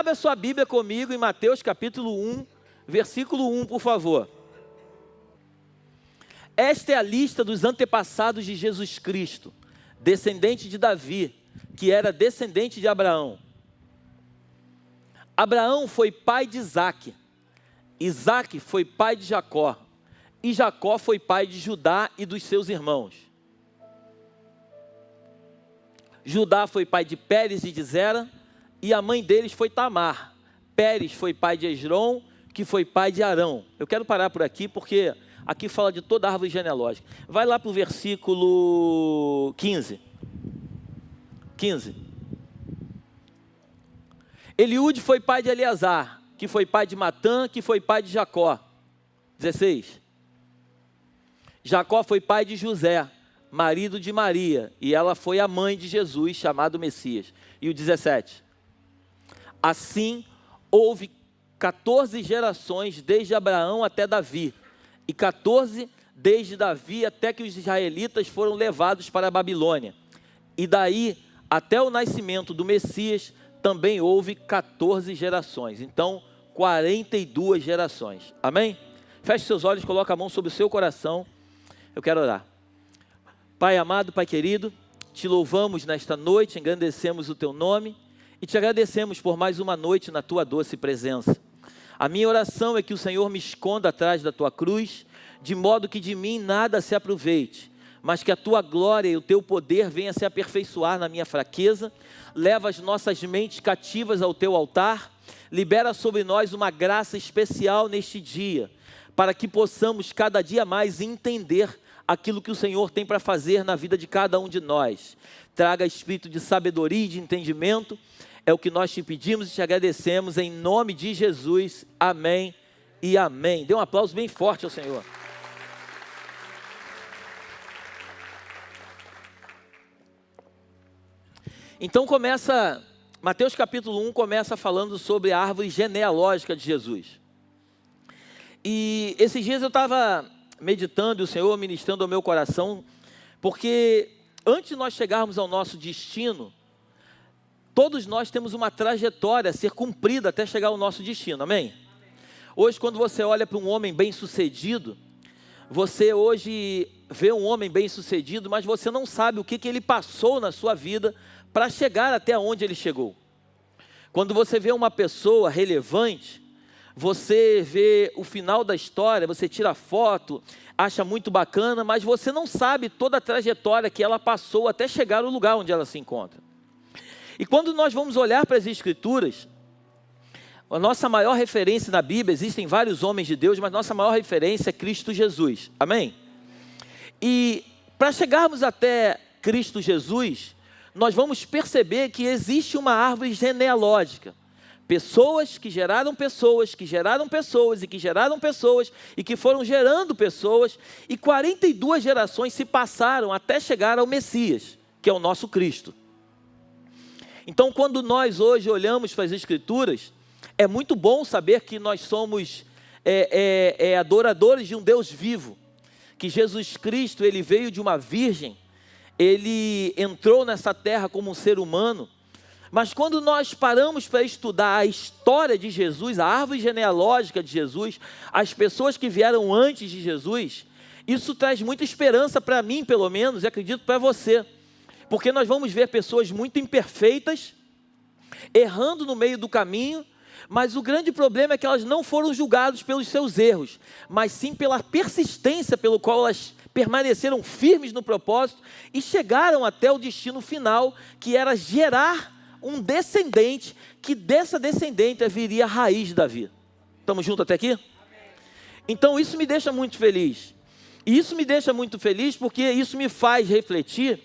Abra sua Bíblia comigo em Mateus capítulo 1, versículo 1, por favor. Esta é a lista dos antepassados de Jesus Cristo, descendente de Davi, que era descendente de Abraão. Abraão foi pai de Isaque, Isaque foi pai de Jacó, e Jacó foi pai de Judá e dos seus irmãos. Judá foi pai de Pérez e de Zera, e a mãe deles foi Tamar. Pérez foi pai de Esrom, que foi pai de Arão. Eu quero parar por aqui, porque aqui fala de toda a árvore genealógica. Vai lá para o versículo 15. Eliúde foi pai de Eleazar, que foi pai de Matã, que foi pai de Jacó. 16. Jacó foi pai de José, marido de Maria, e ela foi a mãe de Jesus, chamado Messias. E o 17. Assim, houve 14 gerações desde Abraão até Davi, e 14 desde Davi até que os israelitas foram levados para a Babilônia. E daí, até o nascimento do Messias, também houve 14 gerações. Então, 42 gerações. Amém? Feche seus olhos, coloque a mão sobre o seu coração. Eu quero orar. Pai amado, Pai querido, te louvamos nesta noite, engrandecemos o teu nome e te agradecemos por mais uma noite na tua doce presença. A minha oração é que o Senhor me esconda atrás da tua cruz, de modo que de mim nada se aproveite, mas que a tua glória e o teu poder venham se aperfeiçoar na minha fraqueza. Leva as nossas mentes cativas ao teu altar, libera sobre nós uma graça especial neste dia, para que possamos cada dia mais entender aquilo que o Senhor tem para fazer na vida de cada um de nós. Traga espírito de sabedoria e de entendimento, é o que nós te pedimos e te agradecemos em nome de Jesus, amém e amém. Dê um aplauso bem forte ao Senhor. Então Mateus capítulo 1 começa falando sobre a árvore genealógica de Jesus. E esses dias eu estava meditando e o Senhor ministrando ao meu coração, porque antes de nós chegarmos ao nosso destino, todos nós temos uma trajetória a ser cumprida até chegar ao nosso destino, amém? Hoje, quando você olha para um homem bem-sucedido, você hoje vê um homem bem-sucedido, mas você não sabe o que ele passou na sua vida para chegar até onde ele chegou. Quando você vê uma pessoa relevante, você vê o final da história, você tira foto, acha muito bacana, mas você não sabe toda a trajetória que ela passou até chegar ao lugar onde ela se encontra. E quando nós vamos olhar para as Escrituras, a nossa maior referência na Bíblia, existem vários homens de Deus, mas nossa maior referência é Cristo Jesus, amém? E para chegarmos até Cristo Jesus, nós vamos perceber que existe uma árvore genealógica. Pessoas que geraram pessoas, que geraram pessoas, e que geraram pessoas, e que foram gerando pessoas, e 42 gerações se passaram até chegar ao Messias, que é o nosso Cristo. Então, quando nós hoje olhamos para as Escrituras, é muito bom saber que nós somos adoradores de um Deus vivo, que Jesus Cristo, ele veio de uma virgem, ele entrou nessa terra como um ser humano, mas quando nós paramos para estudar a história de Jesus, a árvore genealógica de Jesus, as pessoas que vieram antes de Jesus, isso traz muita esperança para mim, pelo menos, e acredito para você, porque nós vamos ver pessoas muito imperfeitas, errando no meio do caminho, mas o grande problema é que elas não foram julgadas pelos seus erros, mas sim pela persistência pelo qual elas permaneceram firmes no propósito e chegaram até o destino final, que era gerar um descendente, que dessa descendente viria a raiz de Davi. Estamos juntos até aqui? Então isso me deixa muito feliz. E isso me deixa muito feliz porque isso me faz refletir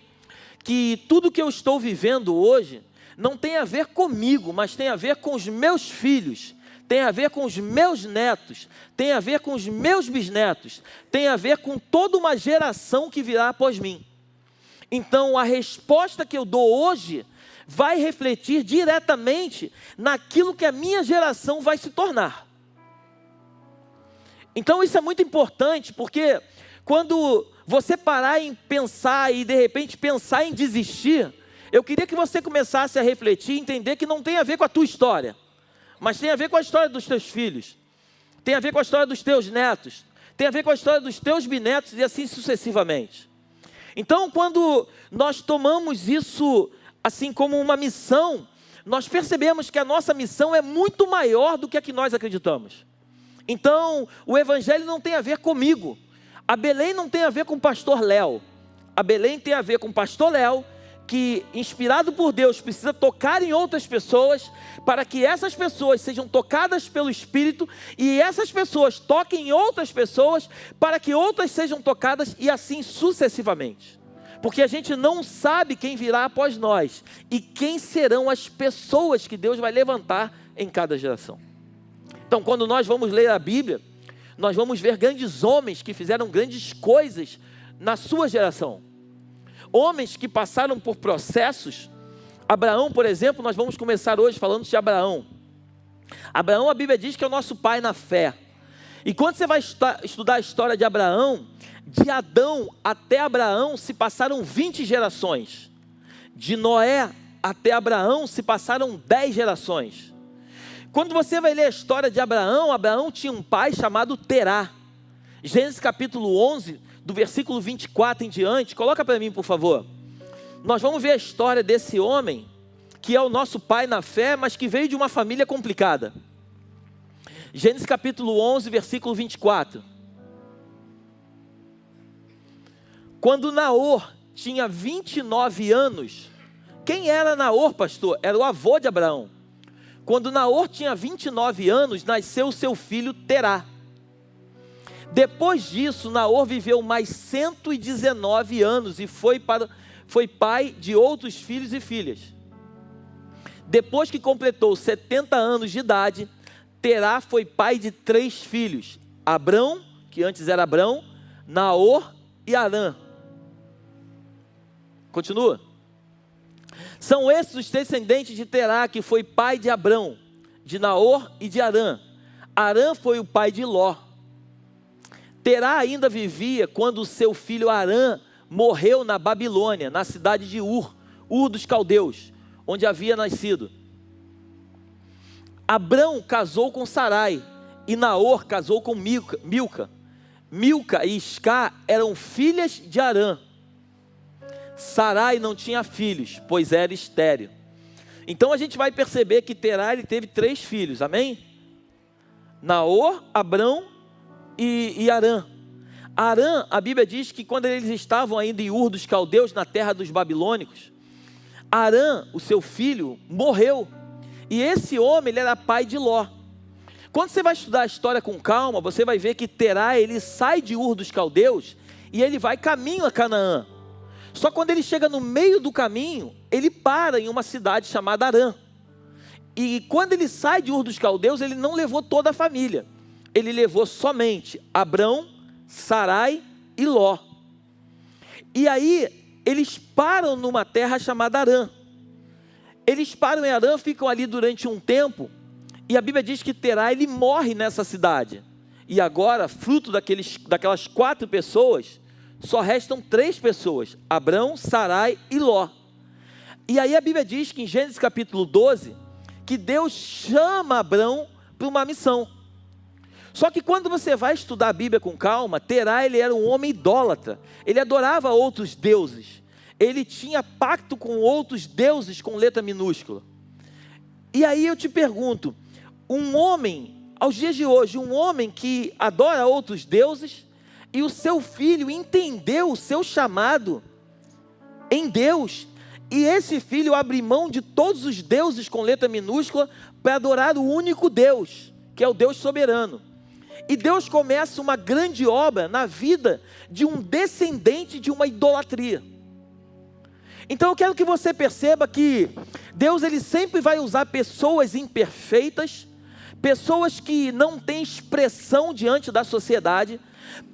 que tudo que eu estou vivendo hoje não tem a ver comigo, mas tem a ver com os meus filhos, tem a ver com os meus netos, tem a ver com os meus bisnetos, tem a ver com toda uma geração que virá após mim. Então a resposta que eu dou hoje vai refletir diretamente naquilo que a minha geração vai se tornar. Então isso é muito importante, porque quando você parar em pensar e de repente pensar em desistir, eu queria que você começasse a refletir e entender que não tem a ver com a tua história, mas tem a ver com a história dos teus filhos, tem a ver com a história dos teus netos, tem a ver com a história dos teus bisnetos e assim sucessivamente. Então, quando nós tomamos isso assim como uma missão, nós percebemos que a nossa missão é muito maior do que a que nós acreditamos. Então, o evangelho não tem a ver comigo. A Belém não tem a ver com o pastor Léo. A Belém tem a ver com o pastor Léo, que, inspirado por Deus, precisa tocar em outras pessoas, para que essas pessoas sejam tocadas pelo Espírito, e essas pessoas toquem em outras pessoas, para que outras sejam tocadas, e assim sucessivamente. Porque a gente não sabe quem virá após nós, e quem serão as pessoas que Deus vai levantar em cada geração. Então, quando nós vamos ler a Bíblia, nós vamos ver grandes homens que fizeram grandes coisas na sua geração. Homens que passaram por processos. Abraão, por exemplo, nós vamos começar hoje falando de Abraão. Abraão, a Bíblia diz que é o nosso pai na fé. E quando você vai estudar a história de Abraão, de Adão até Abraão se passaram 20 gerações. De Noé até Abraão se passaram 10 gerações. Quando você vai ler a história de Abraão, Abraão tinha um pai chamado Terá. Gênesis capítulo 11, do versículo 24 em diante, coloca para mim por favor. Nós vamos ver a história desse homem, que é o nosso pai na fé, mas que veio de uma família complicada. Gênesis capítulo 11, versículo 24. Quando Naor tinha 29 anos, quem era Naor, pastor? Era o avô de Abraão. Quando Naor tinha 29 anos, nasceu seu filho Terá. Depois disso, Naor viveu mais 119 anos e foi pai de outros filhos e filhas. Depois que completou 70 anos de idade, Terá foi pai de 3 filhos: Abrão, que antes era Abrão, Naor e Arã. Continua. São esses os descendentes de Terá, que foi pai de Abrão, de Naor e de Arã. Arã foi o pai de Ló. Terá ainda vivia quando o seu filho Arã morreu na Babilônia, na cidade de Ur dos caldeus, onde havia nascido. Abrão casou com Sarai e Naor casou com Milca. Milca e Iscá eram filhas de Arã. Sarai não tinha filhos, pois era estéril. Então a gente vai perceber que Terá, ele teve 3 filhos, amém? Naor, Abrão e Arã. Arã, a Bíblia diz que quando eles estavam ainda em Ur dos caldeus, na terra dos babilônicos, Arã, o seu filho, morreu. E esse homem, ele era pai de Ló. Quando você vai estudar a história com calma, você vai ver que Terá, ele sai de Ur dos caldeus e ele vai caminho a Canaã. Só quando ele chega no meio do caminho, ele para em uma cidade chamada Arã. E quando ele sai de Ur dos caldeus, ele não levou toda a família. Ele levou somente Abrão, Sarai e Ló. E aí, eles param numa terra chamada Arã. Eles param em Arã, ficam ali durante um tempo. E a Bíblia diz que Terá, ele morre nessa cidade. E agora, fruto daquelas 4 pessoas, só restam 3 pessoas: Abrão, Sarai e Ló. E aí a Bíblia diz que em Gênesis capítulo 12, que Deus chama Abrão para uma missão. Só que quando você vai estudar a Bíblia com calma, Terá, ele era um homem idólatra. Ele adorava outros deuses. Ele tinha pacto com outros deuses com letra minúscula. E aí eu te pergunto, um homem, aos dias de hoje, um homem que adora outros deuses, e o seu filho entendeu o seu chamado em Deus, e esse filho abre mão de todos os deuses com letra minúscula para adorar o único Deus, que é o Deus soberano. E Deus começa uma grande obra na vida de um descendente de uma idolatria. Então eu quero que você perceba que Deus, ele sempre vai usar pessoas imperfeitas, pessoas que não têm expressão diante da sociedade,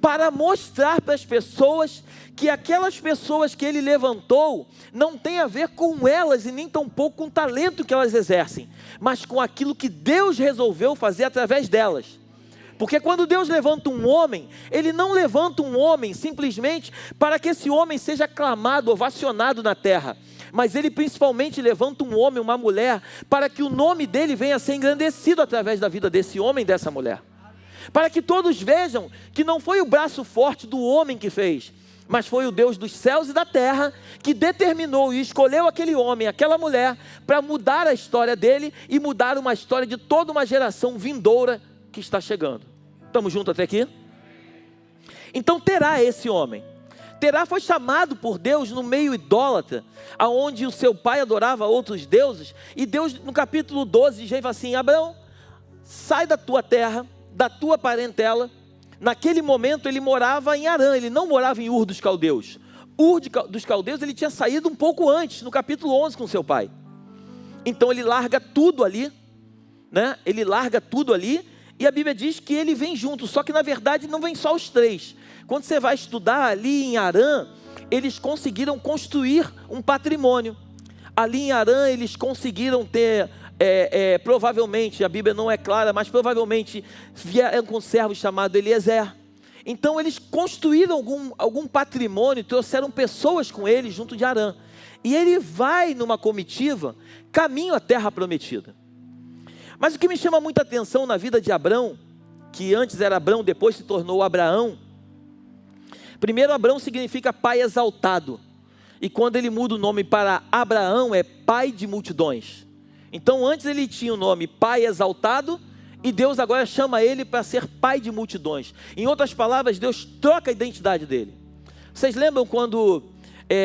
para mostrar para as pessoas que aquelas pessoas que ele levantou não tem a ver com elas e nem tampouco com o talento que elas exercem, mas com aquilo que Deus resolveu fazer através delas. Porque quando Deus levanta um homem, Ele não levanta um homem simplesmente para que esse homem seja aclamado, ovacionado na terra, mas ele principalmente levanta um homem, uma mulher, para que o nome dele venha a ser engrandecido através da vida desse homem e dessa mulher. Para que todos vejam que não foi o braço forte do homem que fez, mas foi o Deus dos céus e da terra que determinou e escolheu aquele homem, aquela mulher, para mudar a história dele e mudar uma história de toda uma geração vindoura que está chegando. Estamos juntos até aqui? Então Terá esse homem. Terá foi chamado por Deus no meio idólatra, aonde o seu pai adorava outros deuses, e Deus no capítulo 12 já fala assim: Abraão, sai da tua terra, da tua parentela. Naquele momento ele morava em Harã, ele não morava em Ur dos Caldeus. Ur dos Caldeus ele tinha saído um pouco antes, no capítulo 11 com seu pai. Então ele larga tudo ali, né? Ele larga tudo ali, e a Bíblia diz que ele vem junto, só que na verdade não vem só os três. Quando você vai estudar ali em Harã, eles conseguiram construir um patrimônio. Ali em Harã eles conseguiram ter, provavelmente, a Bíblia não é clara, mas provavelmente vieram com um servo chamado Eliezer. Então eles construíram algum patrimônio, trouxeram pessoas com eles junto de Harã. E ele vai numa comitiva, caminho à terra prometida. Mas o que me chama muita atenção na vida de Abrão, que antes era Abrão, depois se tornou Abraão. Primeiro, Abrão significa pai exaltado. E quando ele muda o nome para Abraão, é pai de multidões. Então antes ele tinha o nome pai exaltado, e Deus agora chama ele para ser pai de multidões. Em outras palavras, Deus troca a identidade dele. Vocês lembram quando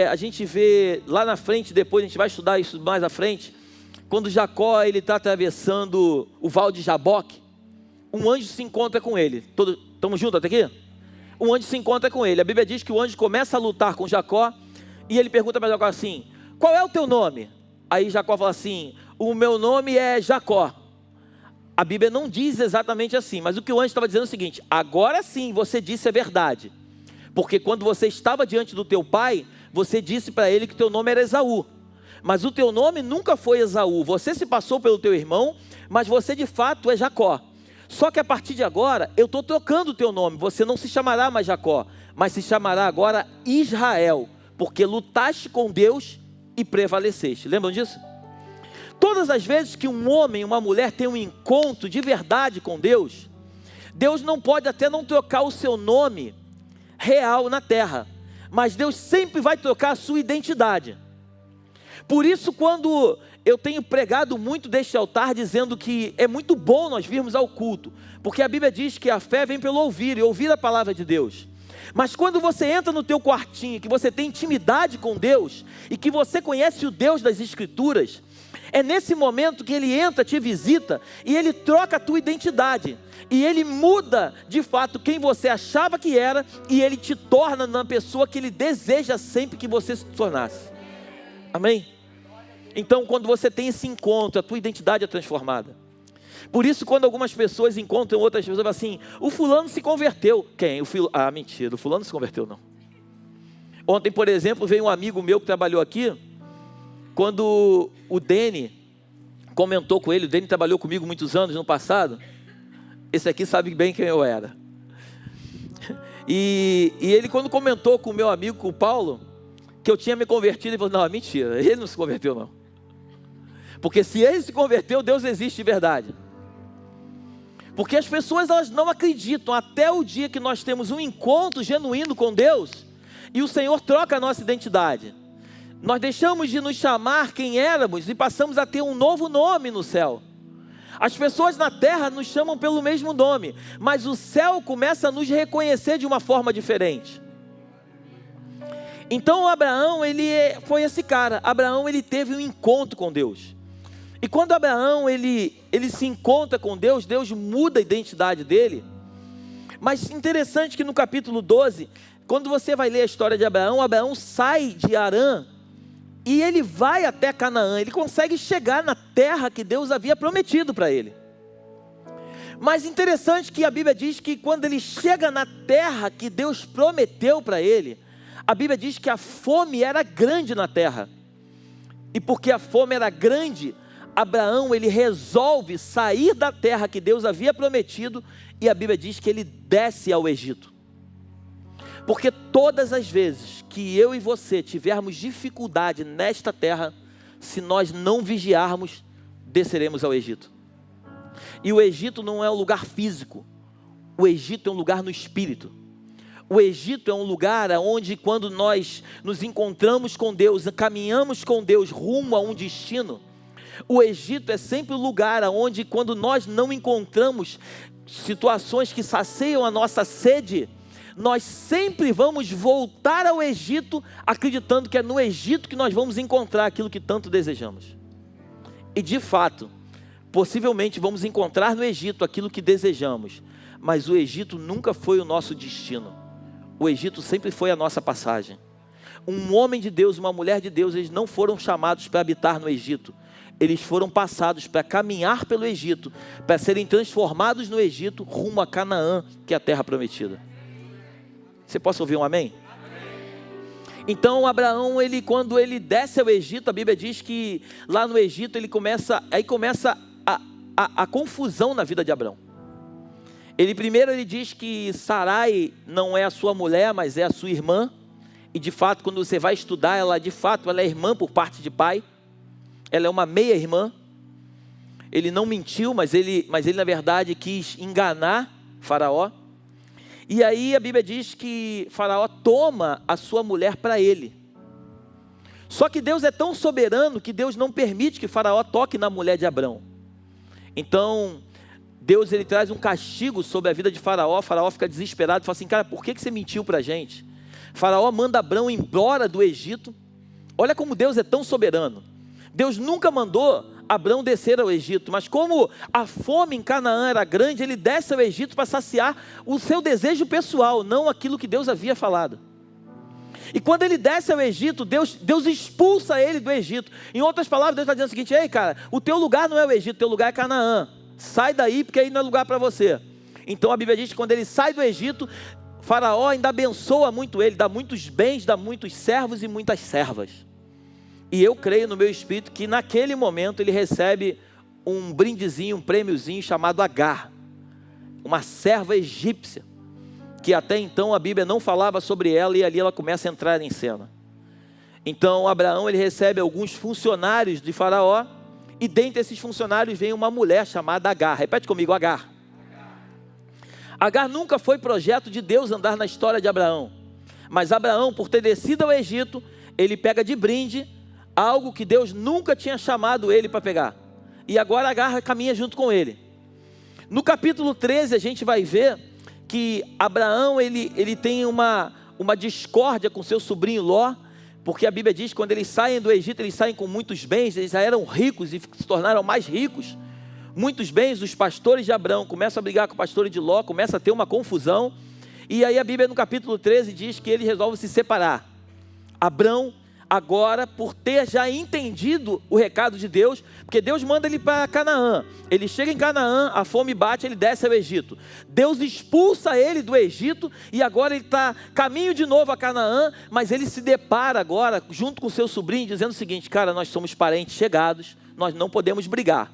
a gente vê lá na frente, depois a gente vai estudar isso mais à frente, quando Jacó está atravessando o val de Jaboque, um anjo se encontra com ele. Estamos juntos até aqui? Um anjo se encontra com ele. A Bíblia diz que o anjo começa a lutar com Jacó, e ele pergunta para Jacó assim: qual é o teu nome? Aí Jacó fala assim: o meu nome é Jacó. A Bíblia não diz exatamente assim, mas o que o anjo estava dizendo é o seguinte: agora sim você disse a verdade, porque quando você estava diante do teu pai, você disse para ele que teu nome era Esaú, mas o teu nome nunca foi Esaú, você se passou pelo teu irmão, mas você de fato é Jacó. Só que a partir de agora, eu estou trocando o teu nome, você não se chamará mais Jacó, mas se chamará agora Israel, porque lutaste com Deus e prevaleceste. Lembram disso? Todas as vezes que um homem e uma mulher têm um encontro de verdade com Deus, Deus não pode até não trocar o seu nome real na terra, mas Deus sempre vai trocar a sua identidade. Por isso, quando eu tenho pregado muito deste altar, dizendo que é muito bom nós virmos ao culto, porque a Bíblia diz que a fé vem pelo ouvir, e ouvir a palavra de Deus. Mas quando você entra no teu quartinho, que você tem intimidade com Deus, e que você conhece o Deus das Escrituras, é nesse momento que Ele entra, te visita, e Ele troca a tua identidade, e Ele muda de fato quem você achava que era, e Ele te torna na pessoa que Ele deseja sempre que você se tornasse. Amém? Então quando você tem esse encontro, a tua identidade é transformada. Por isso quando algumas pessoas encontram outras pessoas, falam assim: o fulano se converteu. Quem? Mentira, o fulano se converteu não. Ontem, por exemplo, veio um amigo meu que trabalhou aqui. Quando o Dene comentou com ele, o Dene trabalhou comigo muitos anos no passado. Esse aqui sabe bem quem eu era. E ele quando comentou com o meu amigo, com o Paulo, que eu tinha me convertido, ele falou: não, mentira, ele não se converteu não. Porque se ele se converteu, Deus existe de verdade. Porque as pessoas elas não acreditam até o dia que nós temos um encontro genuíno com Deus e o Senhor troca a nossa identidade. Nós deixamos de nos chamar quem éramos e passamos a ter um novo nome no céu. As pessoas na terra nos chamam pelo mesmo nome, mas o céu começa a nos reconhecer de uma forma diferente. Então Abraão, ele foi esse cara. Abraão, ele teve um encontro com Deus. E quando Abraão, ele se encontra com Deus, Deus muda a identidade dele. Mas interessante que no capítulo 12, quando você vai ler a história de Abraão, Abraão sai de Harã e ele vai até Canaã. Ele consegue chegar na terra que Deus havia prometido para ele. Mas interessante que a Bíblia diz que quando ele chega na terra que Deus prometeu para ele, a Bíblia diz que a fome era grande na terra. E porque a fome era grande, Abraão, ele resolve sair da terra que Deus havia prometido, e a Bíblia diz que ele desce ao Egito. Porque todas as vezes que eu e você tivermos dificuldade nesta terra, se nós não vigiarmos, desceremos ao Egito. E o Egito não é um lugar físico, o Egito é um lugar no espírito. O Egito é um lugar onde, quando nós nos encontramos com Deus, caminhamos com Deus rumo a um destino, o Egito é sempre o lugar onde, quando nós não encontramos situações que saciam a nossa sede, nós sempre vamos voltar ao Egito, acreditando que é no Egito que nós vamos encontrar aquilo que tanto desejamos. E de fato, possivelmente vamos encontrar no Egito aquilo que desejamos, mas o Egito nunca foi o nosso destino. O Egito sempre foi a nossa passagem. Um homem de Deus, uma mulher de Deus, eles não foram chamados para habitar no Egito. Eles foram passados para caminhar pelo Egito, para serem transformados no Egito, rumo a Canaã, que é a terra prometida. Você pode ouvir um amém? Então Abraão, quando ele desce ao Egito, a Bíblia diz que lá no Egito começa a confusão na vida de Abraão. Primeiro ele diz que Sarai não é a sua mulher, mas é a sua irmã. E de fato, quando você vai estudar, ela é irmã por parte de pai. Ela é uma meia-irmã. Ele não mentiu, mas ele na verdade quis enganar Faraó. E aí a Bíblia diz que Faraó toma a sua mulher para ele. Só que Deus é tão soberano que Deus não permite que Faraó toque na mulher de Abraão. Então Deus traz um castigo sobre a vida de Faraó. Faraó fica desesperado e fala assim: cara, por que você mentiu para a gente? Faraó manda Abraão embora do Egito. Olha como Deus é tão soberano. Deus nunca mandou Abraão descer ao Egito, mas como a fome em Canaã era grande, ele desce ao Egito para saciar o seu desejo pessoal, não aquilo que Deus havia falado. E quando ele desce ao Egito, Deus expulsa ele do Egito. Em outras palavras, Deus está dizendo o seguinte: ei cara, o teu lugar não é o Egito, o teu lugar é Canaã. Sai daí, porque aí não é lugar para você. Então a Bíblia diz que quando ele sai do Egito, Faraó ainda abençoa muito ele, dá muitos bens, dá muitos servos e muitas servas. E eu creio no meu espírito que naquele momento ele recebe um brindezinho, um prêmiozinho chamado Agar, uma serva egípcia, que até então a Bíblia não falava sobre ela, e ali ela começa a entrar em cena. Então Abraão, ele recebe alguns funcionários de Faraó, e dentre esses funcionários vem uma mulher chamada Agar. Repete comigo: Agar. Agar nunca foi projeto de Deus andar na história de Abraão, mas Abraão, por ter descido ao Egito, ele pega de brinde algo que Deus nunca tinha chamado ele para pegar, e agora Agar caminha junto com ele. No capítulo 13 a gente vai ver que Abraão ele tem uma discórdia com seu sobrinho Ló, porque a Bíblia diz que quando eles saem do Egito, eles saem com muitos bens, eles já eram ricos e se tornaram mais ricos, muitos bens. Os pastores de Abraão começam a brigar com os pastores de Ló, começa a ter uma confusão, e aí a Bíblia no capítulo 13 diz que ele resolve se separar. Abraão, agora, por ter já entendido o recado de Deus, porque Deus manda ele para Canaã, ele chega em Canaã, a fome bate, ele desce ao Egito, Deus expulsa ele do Egito, e agora ele está caminho de novo a Canaã, mas ele se depara agora, junto com seu sobrinho, dizendo o seguinte: cara, nós somos parentes chegados, nós não podemos brigar,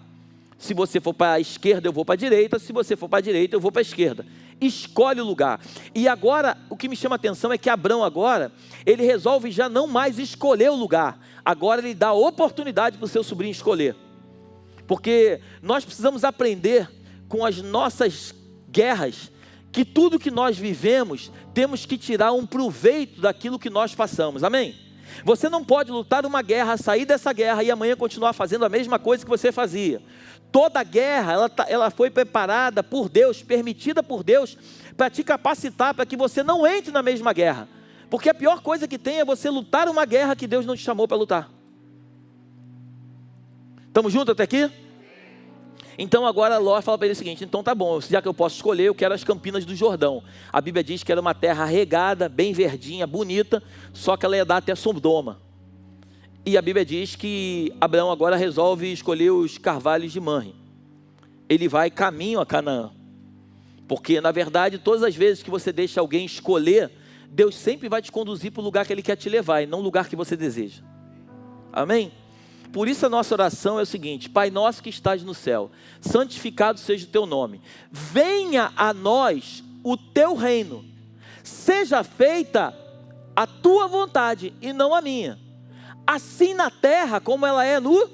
se você for para a esquerda eu vou para a direita, se você for para a direita eu vou para a esquerda, escolhe o lugar. E agora, o que me chama a atenção é que Abraão agora, ele resolve já não mais escolher o lugar, agora ele dá a oportunidade para o seu sobrinho escolher, porque nós precisamos aprender com as nossas guerras, que tudo que nós vivemos, temos que tirar um proveito daquilo que nós passamos, amém? Você não pode lutar uma guerra, sair dessa guerra e amanhã continuar fazendo a mesma coisa que você fazia. Toda guerra, ela foi preparada por Deus, permitida por Deus, para te capacitar, para que você não entre na mesma guerra. Porque a pior coisa que tem é você lutar uma guerra que Deus não te chamou para lutar. Estamos juntos até aqui? Então agora Ló fala para ele o seguinte: então tá bom, já que eu posso escolher, eu quero as Campinas do Jordão. A Bíblia diz que era uma terra regada, bem verdinha, bonita, só que ela ia dar até Sodoma. E a Bíblia diz que Abraão agora resolve escolher os carvalhos de Manre. Ele vai caminho a Canaã. Porque na verdade, todas as vezes que você deixa alguém escolher, Deus sempre vai te conduzir para o lugar que Ele quer te levar, e não o lugar que você deseja. Amém? Por isso a nossa oração é o seguinte: Pai nosso que estás no céu, santificado seja o teu nome. Venha a nós o teu reino. seja feita a tua vontade e não a minha, assim na terra como ela é no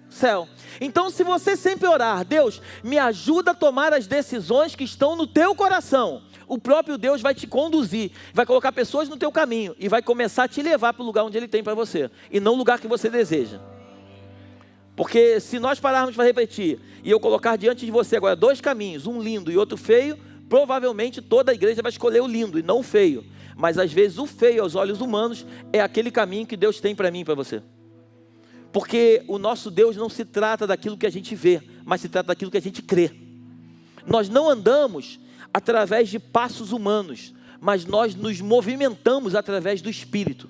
céu. Então, se você sempre orar, Deus, me ajuda a tomar as decisões que estão no teu coração, o próprio Deus vai te conduzir, vai colocar pessoas no teu caminho e vai começar a te levar para o lugar onde Ele tem para você, e não o lugar que você deseja. Porque se nós pararmos para repetir, e eu colocar diante de você agora 2 caminhos, um lindo e outro feio, provavelmente toda a igreja vai escolher o lindo e não o feio. Mas às vezes o feio aos olhos humanos é aquele caminho que Deus tem para mim e para você. Porque o nosso Deus não se trata daquilo que a gente vê, mas se trata daquilo que a gente crê. Nós não andamos através de passos humanos, mas nós nos movimentamos através do Espírito.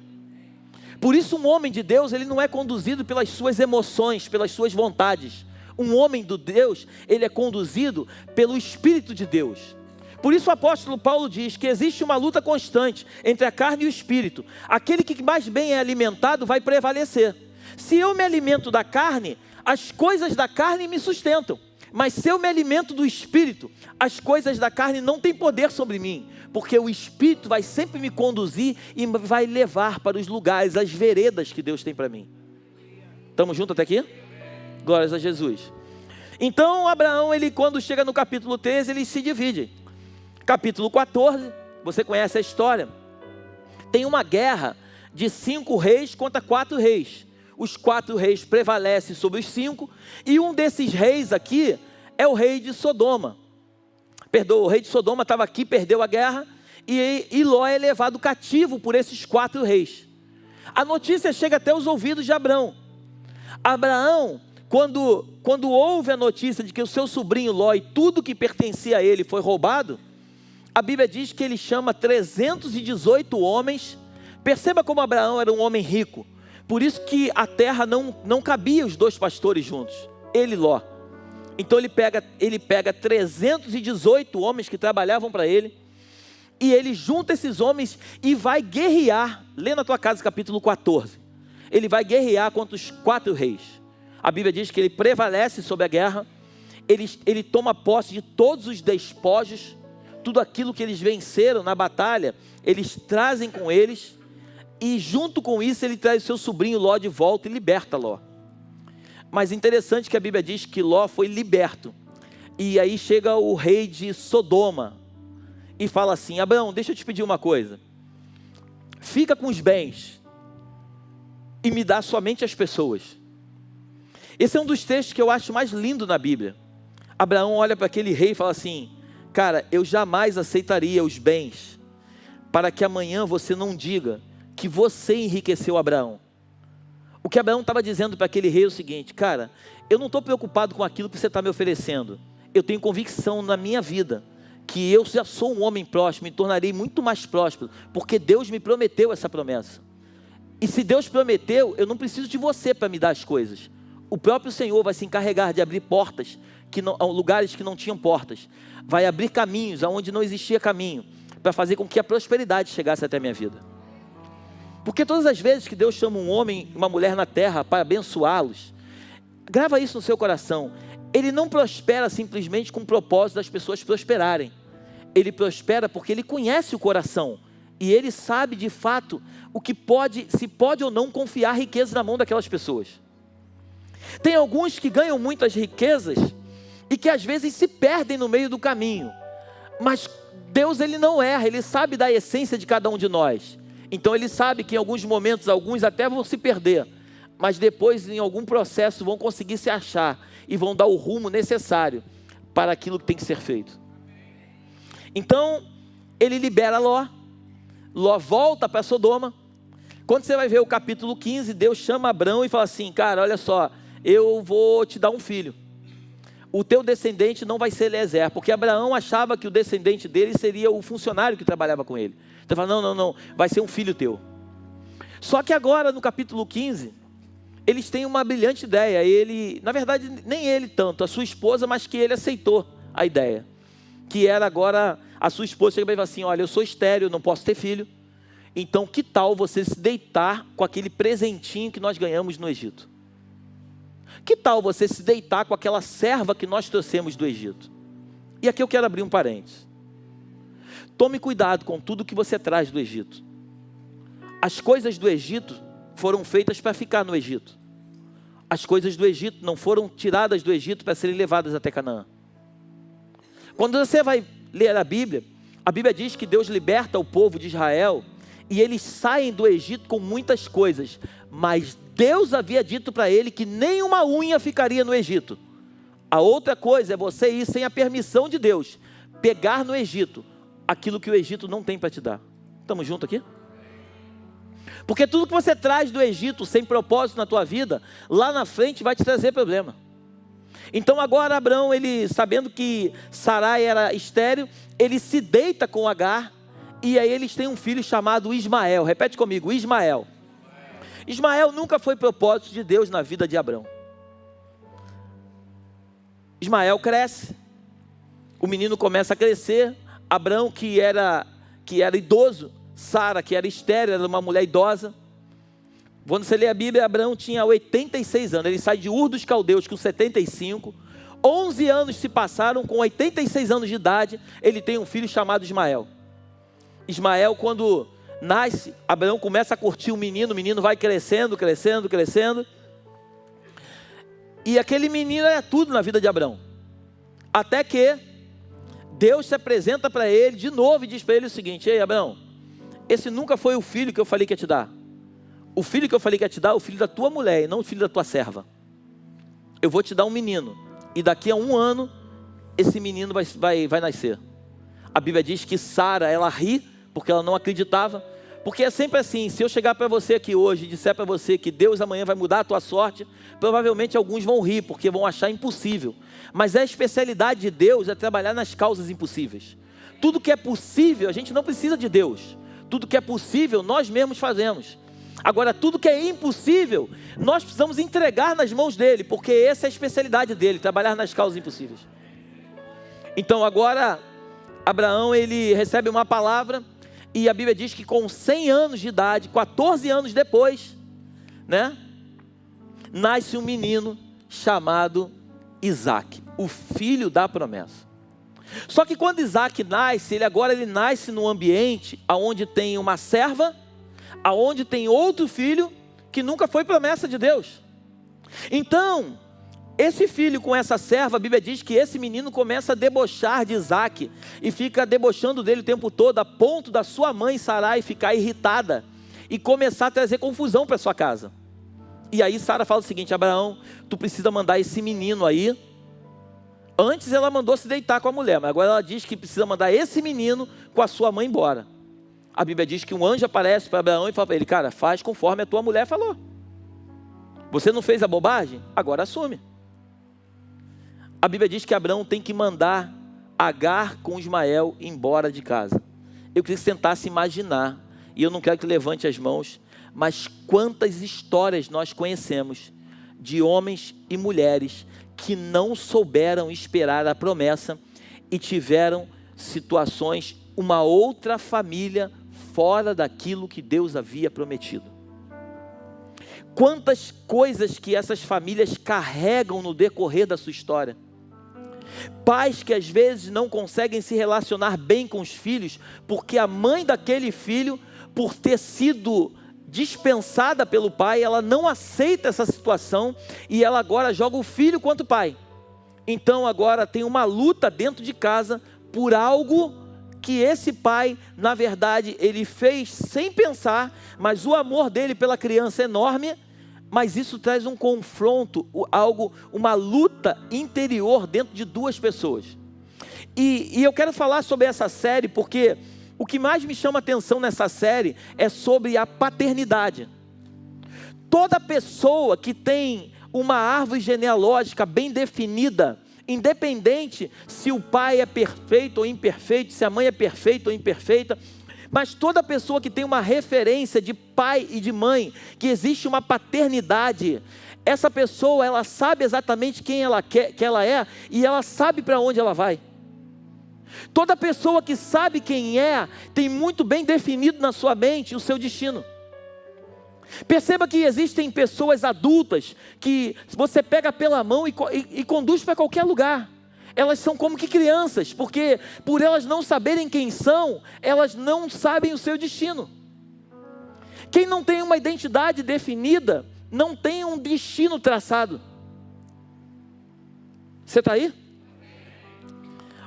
Por isso um homem de Deus, ele não é conduzido pelas suas emoções, pelas suas vontades. Um homem de Deus, ele é conduzido pelo Espírito de Deus. Por isso o apóstolo Paulo diz que existe uma luta constante entre a carne e o Espírito. Aquele que mais bem é alimentado vai prevalecer. Se eu me alimento da carne, as coisas da carne me sustentam. Mas se eu me alimento do Espírito, as coisas da carne não têm poder sobre mim. Porque o Espírito vai sempre me conduzir e vai levar para os lugares, as veredas que Deus tem para mim. Estamos juntos até aqui? Glórias a Jesus. Então Abraão, ele quando chega no capítulo 13, ele se divide. Capítulo 14, você conhece a história. Tem uma guerra de 5 reis contra 4 reis. Os 4 reis prevalecem sobre os 5. E um desses reis aqui é o rei de Sodoma. Perdoa, o rei de Sodoma estava aqui, perdeu a guerra. E Ló é levado cativo por esses 4 reis. A notícia chega até os ouvidos de Abraão. Abraão, quando ouve a notícia de que o seu sobrinho Ló e tudo que pertencia a ele foi roubado, a Bíblia diz que ele chama 318 homens. Perceba como Abraão era um homem rico. Por isso que a terra não cabia os 2 pastores juntos, ele e Ló. Então ele pega 318 homens que trabalhavam para ele, e ele junta esses homens e vai guerrear. Lê na tua casa capítulo 14. Ele vai guerrear contra os 4 reis. A Bíblia diz que ele prevalece sobre a guerra, ele toma posse de todos os despojos, tudo aquilo que eles venceram na batalha, eles trazem com eles, e junto com isso ele traz o seu sobrinho Ló de volta e liberta Ló. Mas interessante que a Bíblia diz que Ló foi liberto, e aí chega o rei de Sodoma, e fala assim: Abraão, deixa eu te pedir uma coisa, fica com os bens, e me dá somente as pessoas. Esse é um dos textos que eu acho mais lindo na Bíblia. Abraão olha para aquele rei e fala assim: cara, eu jamais aceitaria os bens, para que amanhã você não diga que você enriqueceu Abraão. O que Abraão estava dizendo para aquele rei é o seguinte: cara, eu não estou preocupado com aquilo que você está me oferecendo, eu tenho convicção na minha vida, que eu já sou um homem próspero, me tornarei muito mais próspero, porque Deus me prometeu essa promessa. E se Deus prometeu, eu não preciso de você para me dar as coisas. O próprio Senhor vai se encarregar de abrir portas, lugares que não tinham portas, vai abrir caminhos aonde não existia caminho, para fazer com que a prosperidade chegasse até a minha vida. Porque todas as vezes que Deus chama um homem e uma mulher na terra para abençoá-los, grava isso no seu coração, Ele não prospera simplesmente com o propósito das pessoas prosperarem. Ele prospera porque Ele conhece o coração, e Ele sabe de fato o que se pode ou não confiar riqueza na mão daquelas pessoas. Tem alguns que ganham muitas riquezas e que às vezes se perdem no meio do caminho, mas Deus, Ele não erra, Ele sabe da essência de cada um de nós. Então Ele sabe que em alguns momentos, alguns até vão se perder, mas depois em algum processo vão conseguir se achar e vão dar o rumo necessário para aquilo que tem que ser feito. Então Ele libera Ló. Ló volta para Sodoma. Quando você vai ver o capítulo 15, Deus chama Abraão e fala assim: cara, olha só, eu vou te dar um filho. O teu descendente não vai ser Eliezer, porque Abraão achava que o descendente dele seria o funcionário que trabalhava com ele. Então ele fala: não, vai ser um filho teu. Só que agora no capítulo 15, eles têm uma brilhante ideia. Ele, na verdade, nem ele tanto, a sua esposa, mas que ele aceitou a ideia. Que era agora, a sua esposa chega e fala assim: olha, eu sou estéril, não posso ter filho. Então que tal você se deitar com aquele presentinho que nós ganhamos no Egito? Que tal você se deitar com aquela serva que nós trouxemos do Egito? E aqui eu quero abrir um parênteses. Tome cuidado com tudo que você traz do Egito. As coisas do Egito foram feitas para ficar no Egito. As coisas do Egito não foram tiradas do Egito para serem levadas até Canaã. Quando você vai ler a Bíblia diz que Deus liberta o povo de Israel e eles saem do Egito com muitas coisas, mas Deus havia dito para ele que nenhuma unha ficaria no Egito. A outra coisa é você ir sem a permissão de Deus, pegar no Egito aquilo que o Egito não tem para te dar. Estamos juntos aqui? Porque tudo que você traz do Egito sem propósito na tua vida, lá na frente vai te trazer problema. Então agora Abraão, ele sabendo que Sarai era estéril, ele se deita com Agar, e aí eles têm um filho chamado Ismael. Repete comigo, Ismael. Ismael nunca foi propósito de Deus na vida de Abraão. Ismael cresce, o menino começa a crescer. Abraão que era idoso, Sara que era estéril, era uma mulher idosa. Quando você lê a Bíblia, Abraão tinha 86 anos, ele sai de Ur dos Caldeus com 75, 11 anos se passaram, com 86 anos de idade, ele tem um filho chamado Ismael. Ismael, quando nasce, Abraão começa a curtir o menino vai crescendo, crescendo, crescendo, e aquele menino é tudo na vida de Abraão, até que Deus se apresenta para ele de novo e diz para ele o seguinte: ei Abraão, esse nunca foi o filho que eu falei que ia te dar. O filho que eu falei que ia te dar é o filho da tua mulher e não o filho da tua serva. Eu vou te dar um menino, e daqui a 1 ano, esse menino vai nascer. A Bíblia diz que Sara, ela ri, porque ela não acreditava, porque é sempre assim, se eu chegar para você aqui hoje e disser para você que Deus amanhã vai mudar a tua sorte, provavelmente alguns vão rir, porque vão achar impossível. Mas a especialidade de Deus é trabalhar nas causas impossíveis. Tudo que é possível, a gente não precisa de Deus. Tudo que é possível, nós mesmos fazemos. Agora, tudo que é impossível, nós precisamos entregar nas mãos dele, porque essa é a especialidade dele, trabalhar nas causas impossíveis. Então agora, Abraão, ele recebe uma palavra, e a Bíblia diz que com 100 anos de idade, 14 anos depois, nasce um menino chamado Isaac, o filho da promessa. Só que quando Isaac nasce, ele nasce num ambiente onde tem uma serva, aonde tem outro filho que nunca foi promessa de Deus. Então, esse filho com essa serva, a Bíblia diz que esse menino começa a debochar de Isaac, e fica debochando dele o tempo todo, a ponto da sua mãe Sarai ficar irritada, e começar a trazer confusão para sua casa. E aí Sara fala o seguinte: Abraão, tu precisa mandar esse menino aí. Antes ela mandou se deitar com a mulher, mas agora ela diz que precisa mandar esse menino com a sua mãe embora. A Bíblia diz que um anjo aparece para Abraão e fala para ele: cara, faz conforme a tua mulher falou. Você não fez a bobagem? Agora assume. A Bíblia diz que Abraão tem que mandar Agar com Ismael embora de casa. Eu queria que você tentasse imaginar, e eu não quero que levante as mãos, mas quantas histórias nós conhecemos de homens e mulheres que não souberam esperar a promessa e tiveram situações, uma outra família fora daquilo que Deus havia prometido. Quantas coisas que essas famílias carregam no decorrer da sua história. Pais que às vezes não conseguem se relacionar bem com os filhos, porque a mãe daquele filho, por ter sido dispensada pelo pai, ela não aceita essa situação, e ela agora joga o filho contra o pai. Então agora tem uma luta dentro de casa, por algo que esse pai, na verdade, ele fez sem pensar, mas o amor dele pela criança é enorme, mas isso traz um confronto, uma luta interior dentro de duas pessoas. E eu quero falar sobre essa série, porque o que mais me chama atenção nessa série é sobre a paternidade. Toda pessoa que tem uma árvore genealógica bem definida, independente se o pai é perfeito ou imperfeito, se a mãe é perfeita ou imperfeita, mas toda pessoa que tem uma referência de pai e de mãe, que existe uma paternidade, essa pessoa, ela sabe exatamente quem ela é, e ela sabe para onde ela vai. Toda pessoa que sabe quem é, tem muito bem definido na sua mente o seu destino. Perceba que existem pessoas adultas, que você pega pela mão e conduz para qualquer lugar. elas são como que crianças, porque por elas não saberem quem são, elas não sabem o seu destino. Quem não tem uma identidade definida, não tem um destino traçado. Você está aí?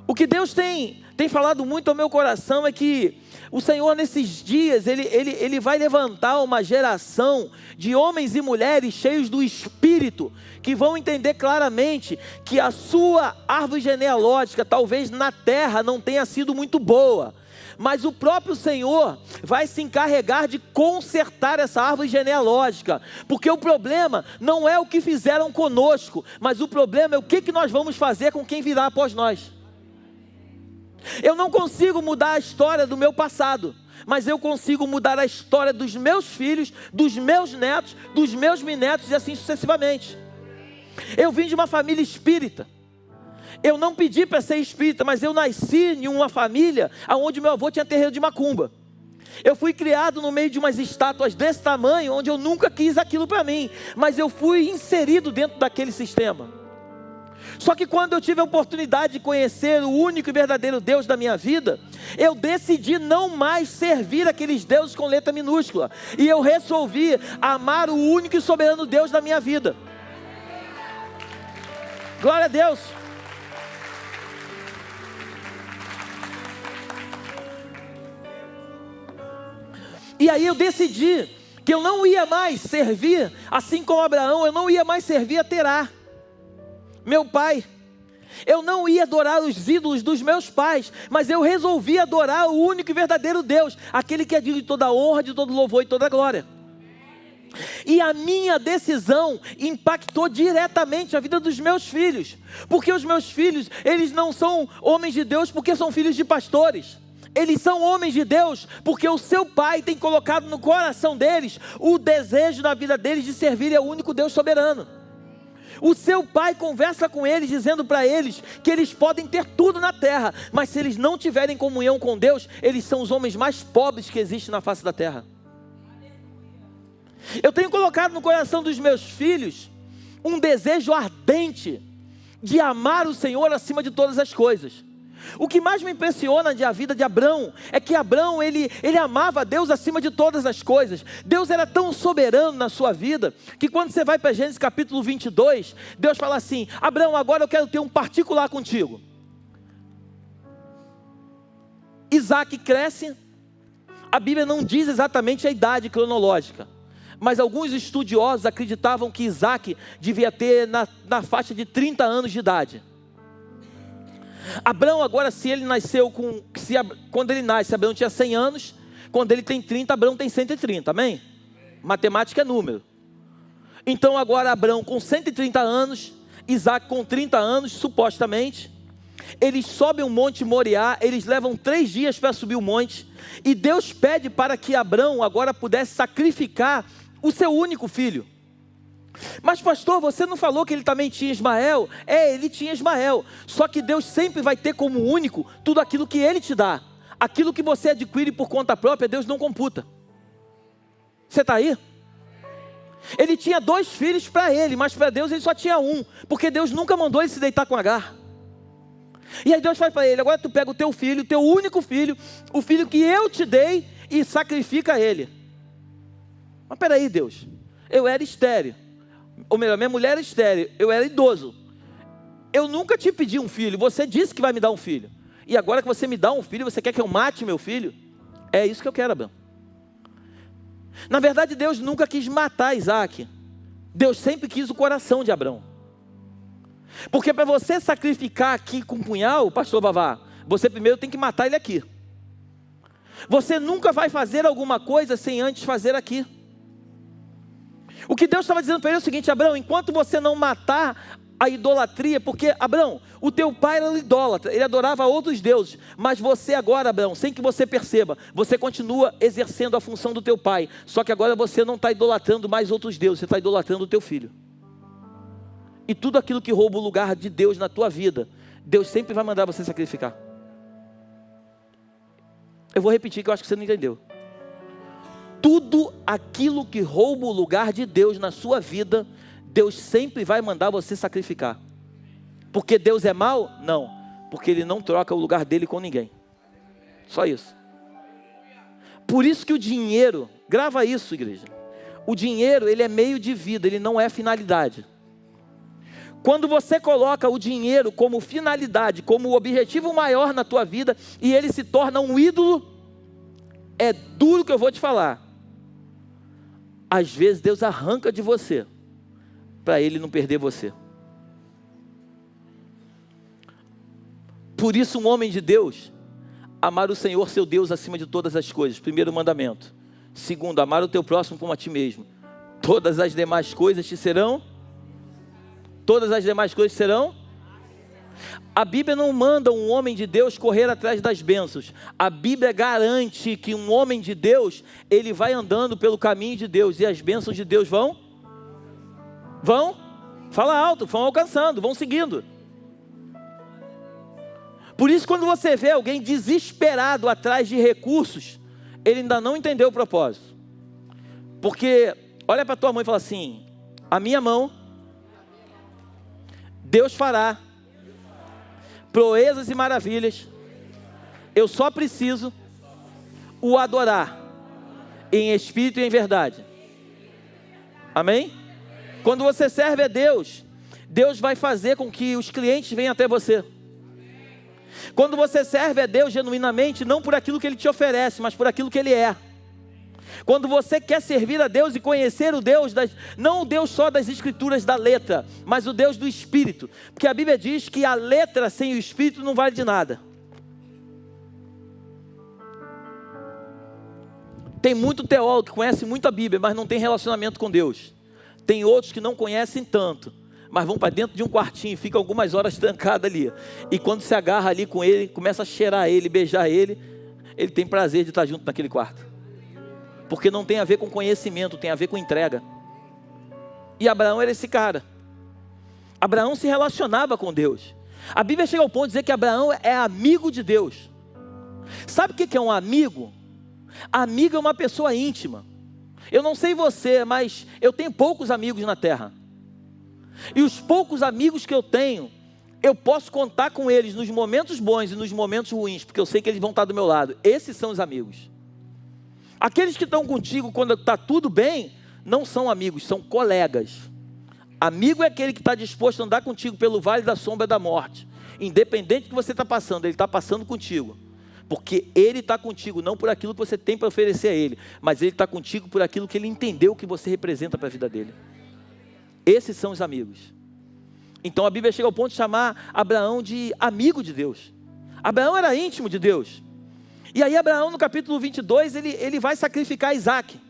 O que Deus tem falado muito ao meu coração é que o Senhor nesses dias, Ele vai levantar uma geração de homens e mulheres cheios do Espírito, que vão entender claramente que a sua árvore genealógica, talvez na terra, não tenha sido muito boa, mas o próprio Senhor vai se encarregar de consertar essa árvore genealógica, porque o problema não é o que fizeram conosco, mas o problema é o que nós vamos fazer com quem virá após nós. Eu não consigo mudar a história do meu passado, mas eu consigo mudar a história dos meus filhos, dos meus netos, dos meus bisnetos e assim sucessivamente. Eu vim de uma família espírita. Eu não pedi para ser espírita, mas eu nasci em uma família onde meu avô tinha terreiro de macumba. Eu fui criado no meio de umas estátuas desse tamanho, onde eu nunca quis aquilo para mim, mas eu fui inserido dentro daquele sistema. Só que quando eu tive a oportunidade de conhecer o único e verdadeiro Deus da minha vida, eu decidi não mais servir aqueles deuses com letra minúscula, e eu resolvi amar o único e soberano Deus da minha vida. Glória a Deus. E aí eu decidi que eu não ia mais servir, assim como Abraão, eu não ia mais servir a Terá, meu pai. Eu não ia adorar os ídolos dos meus pais, mas eu resolvi adorar o único e verdadeiro Deus, aquele que é digno de toda honra, de todo louvor e toda glória. E a minha decisão impactou diretamente a vida dos meus filhos, porque os meus filhos, eles não são homens de Deus porque são filhos de pastores. Eles são homens de Deus porque o seu pai tem colocado no coração deles o desejo na vida deles de servir ao único Deus soberano. O seu pai conversa com eles, dizendo para eles que eles podem ter tudo na terra, mas se eles não tiverem comunhão com Deus, eles são os homens mais pobres que existem na face da terra. Eu tenho colocado no coração dos meus filhos um desejo ardente de amar o Senhor acima de todas as coisas. O que mais me impressiona da vida de Abrão é que Abrão, ele amava Deus acima de todas as coisas. Deus era tão soberano na sua vida, que quando você vai para Gênesis capítulo 22, Deus fala assim: Abrão, agora eu quero ter um particular contigo. Isaac cresce, a Bíblia não diz exatamente a idade cronológica, mas alguns estudiosos acreditavam que Isaac devia ter na faixa de 30 anos de idade. Abrão agora, quando ele nasce, Abrão tinha 100 anos, quando ele tem 30, Abrão tem 130, amém? Matemática é número. Então agora Abrão com 130 anos, Isaac com 30 anos, supostamente, eles sobem o monte Moriá, eles levam 3 dias para subir o monte, e Deus pede para que Abrão agora pudesse sacrificar o seu único filho. Mas pastor, você não falou que ele também tinha Ismael? Ele tinha Ismael, só que Deus sempre vai ter como único tudo aquilo que Ele te dá. Aquilo que você adquire por conta própria, Deus não computa. Você está aí? Ele tinha 2 filhos para ele, mas para Deus ele só tinha um, porque Deus nunca mandou ele se deitar com Agar. E aí Deus faz para ele: agora tu pega o teu filho, o teu único filho, o filho que eu te dei, e sacrifica ele. Mas peraí, Deus, eu era estéril, ou melhor, minha mulher era estéril, eu era idoso, eu nunca te pedi um filho, você disse que vai me dar um filho, e agora que você me dá um filho, você quer que eu mate meu filho? É isso que eu quero, Abraão. Na verdade, Deus nunca quis matar Isaac, Deus sempre quis o coração de Abraão. Porque para você sacrificar aqui com um punhal, pastor Vavá, você primeiro tem que matar ele aqui. Você nunca vai fazer alguma coisa sem antes fazer aqui. O que Deus estava dizendo para ele é o seguinte: Abraão, enquanto você não matar a idolatria, porque Abraão, o teu pai era idólatra, ele adorava outros deuses, mas você agora, Abraão, sem que você perceba, você continua exercendo a função do teu pai, só que agora você não está idolatrando mais outros deuses, você está idolatrando o teu filho. E tudo aquilo que rouba o lugar de Deus na tua vida, Deus sempre vai mandar você sacrificar. Eu vou repetir que eu acho que você não entendeu. Tudo aquilo que rouba o lugar de Deus na sua vida, Deus sempre vai mandar você sacrificar. Porque Deus é mau? Não, porque Ele não troca o lugar dele com ninguém. Só isso. Por isso que o dinheiro, grava isso, igreja. O dinheiro, ele é meio de vida, ele não é finalidade. Quando você coloca o dinheiro como finalidade, como objetivo maior na tua vida, e ele se torna um ídolo, é duro que eu vou te falar. Às vezes Deus arranca de você, para Ele não perder você. Por isso um homem de Deus, amar o Senhor seu Deus acima de todas as coisas, primeiro mandamento. Segundo, amar o teu próximo como a ti mesmo. Todas as demais coisas te serão? Todas as demais coisas serão? A Bíblia não manda um homem de Deus correr atrás das bênçãos. A Bíblia garante que um homem de Deus, ele vai andando pelo caminho de Deus, e as bênçãos de Deus vão? Fala alto, vão alcançando, vão seguindo. Por isso, quando você vê alguém desesperado atrás de recursos, ele ainda não entendeu o propósito. Porque, olha para tua mãe e fala assim: a minha mão, Deus fará proezas e maravilhas, eu só preciso o adorar, em espírito e em verdade. Amém? Quando você serve a Deus, Deus vai fazer com que os clientes venham até você. Quando você serve a Deus genuinamente, não por aquilo que Ele te oferece, mas por aquilo que Ele é. Quando você quer servir a Deus e conhecer o Deus, não o Deus só das escrituras da letra, mas o Deus do Espírito. Porque a Bíblia diz que a letra sem o Espírito não vale de nada. Tem muito teólogo que conhece muito a Bíblia, mas não tem relacionamento com Deus. Tem outros que não conhecem tanto, mas vão para dentro de um quartinho e ficam algumas horas trancados ali. E quando se agarra ali com ele, começa a cheirar ele, beijar ele, ele tem prazer de estar junto naquele quarto. Porque não tem a ver com conhecimento, tem a ver com entrega. E Abraão era esse cara. Abraão se relacionava com Deus. A Bíblia chega ao ponto de dizer que Abraão é amigo de Deus. Sabe o que é um amigo? Amigo é uma pessoa íntima. Eu não sei você, mas eu tenho poucos amigos na terra. E os poucos amigos que eu tenho, eu posso contar com eles nos momentos bons e nos momentos ruins, porque eu sei que eles vão estar do meu lado. Esses são os amigos. Aqueles que estão contigo quando está tudo bem, não são amigos, são colegas. Amigo é aquele que está disposto a andar contigo pelo vale da sombra da morte. Independente do que você está passando, ele está passando contigo. Porque ele está contigo, não por aquilo que você tem para oferecer a ele, mas ele está contigo por aquilo que ele entendeu que você representa para a vida dele. Esses são os amigos. Então a Bíblia chega ao ponto de chamar Abraão de amigo de Deus. Abraão era íntimo de Deus. E aí Abraão no capítulo 22, ele vai sacrificar Isaac.